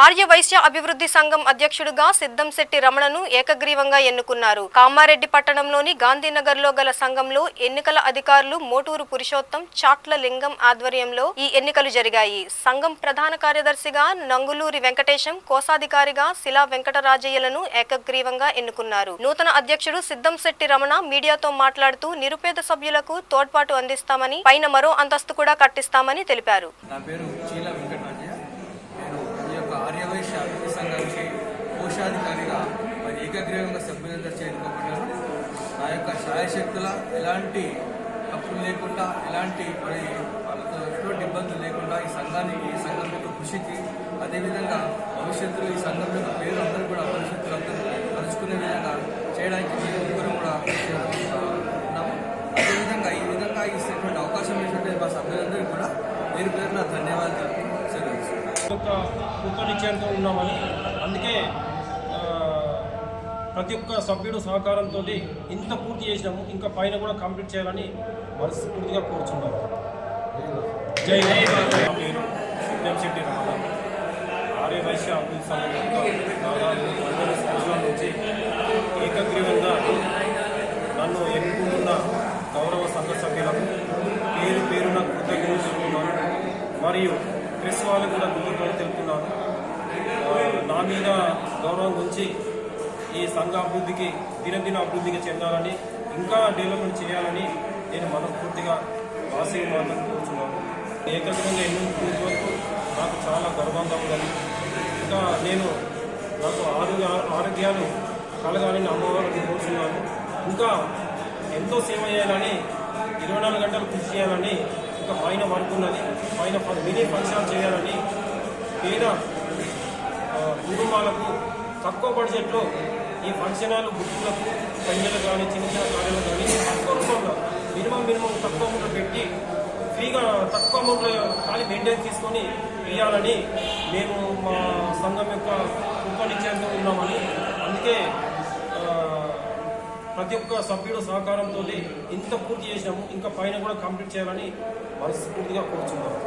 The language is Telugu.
ఆర్య వైశ్య అభివృద్ధి సంఘం అధ్యక్షుడిగా సిద్ధంశెట్టి రమణను ఏకగ్రీవంగా ఎన్నుకున్నారు. కామారెడ్డి పట్టణంలోని గాంధీనగర్లో గల సంఘంలో ఎన్నికల అధికారులు మోటూరు పురుషోత్తం, చాట్ల లింగం ఆధ్వర్యంలో ఈ ఎన్నికలు జరిగాయి. సంఘం ప్రధాన కార్యదర్శిగా నంగులూరి వెంకటేశం, కోశాధికారిగా శిలా వెంకటరాజయ్యలను ఏకగ్రీవంగా ఎన్నుకున్నారు. నూతన అధ్యక్షుడు సిద్ధంశెట్టి రమణ మీడియాతో మాట్లాడుతూ నిరుపేద సభ్యులకు తోడ్పాటు అందిస్తామని, పైన మరో అంతస్తు కూడా కట్టిస్తామని తెలిపారు. ఆర్య వైశ్య అభివృద్ధి సంఘానికి కోశాధికారిగా మరి ఏకగ్రీవంగా సభ్యులందరూ చేరుకోబడ్డారు. నా యొక్క శాయశక్తుల ఎలాంటి తప్పులు లేకుండా, ఎలాంటి మరి వాళ్ళతో ఎటువంటి ఇబ్బందులు లేకుండా ఈ సంఘం యొక్క కృషికి, అదేవిధంగా భవిష్యత్తులో ఈ సంఘం యొక్క పేరు అందరూ కూడా భవిష్యత్తులో అందరూ తలుచుకునే విధంగా చేయడానికి మేము ముగ్గురు కూడా ఉన్నాము. అదేవిధంగా ఈ విధంగా ఇచ్చినటువంటి అవకాశం ఇచ్చినటువంటి మా సభ్యులందరికీ కూడా పేరు పేరున ధన్యవాదాలు కృతనిశ్చయంతో ఉన్నామని, అందుకే ప్రతి ఒక్క సభ్యుడు సహకారంతో ఇంత పూర్తి చేసినాము, ఇంకా పైన కూడా కంప్లీట్ చేయాలని మనస్ఫూర్తిగా కోరుచున్నాము. జై పేరు సిద్ధంశెట్టి రమణ. ఆర్య వైశ్య అభివృద్ధి సంఘం దాదాపు 15 సంవత్సరాల నుంచి ఏకగ్రీవంగా నన్ను ఎన్నుకుంటున్న గౌరవ సంఘ సభ్యులకు పేరు పేరున కృతజ్ఞతలు తెలుపుతున్నాను. మరియు ప్రెస్ వాళ్ళకు కూడా కృతజ్ఞతలు తెలుపుతున్నాను. నా మీద గౌరవం ఉంచి ఈ సంఘ అభివృద్ధికి, దినదిన అభివృద్ధికి చెందాలని, ఇంకా డెవలప్మెంట్ చేయాలని నేను మనస్ఫూర్తిగా ఆశీర్వాదం కోరుచున్నాను. ఏకగ్రీవంగా ఎన్నుకున్నందుకు నాకు చాలా గర్వంగా ఉన్నది. ఇంకా నాకు ఆరోగ్యాలు కలగాలని అమ్మవారిని కోరుచున్నాను. ఇంకా ఎంతో సేవ చేయాలని, 24 గంటలు కృషి చేయాలని, ఇంకా పైన వర్క్ ఉన్నది, పైన మినీ ఫంక్షన్ చేయాలని, పేద కుటుంబాలకు తక్కువ బడ్జెట్లో ఈ ఫంక్షన్ హాల్ గుర్తులకు, పెళ్లిళ్ళు కానీ, చిన్న చిన్న కార్యాలు కానీ తక్కువ రూపంలో మినిమం తక్కువ అమౌంట్లో పెట్టి ఫ్రీగా తక్కువ అమౌంట్లో ఖాళీ మెయింటెనెన్స్ తీసుకొని వేయాలని మేము మా సంఘం యొక్క కృతనిశ్చయంతో ఉన్నామని, అందుకే ప్రతి ఒక్క సభ్యుడు సహకారంతో ఇంత పూర్తి చేసినాము, ఇంకా పైన కూడా కంప్లీట్ చేయాలని మనస్ఫూర్తిగా కోరుచున్నాము.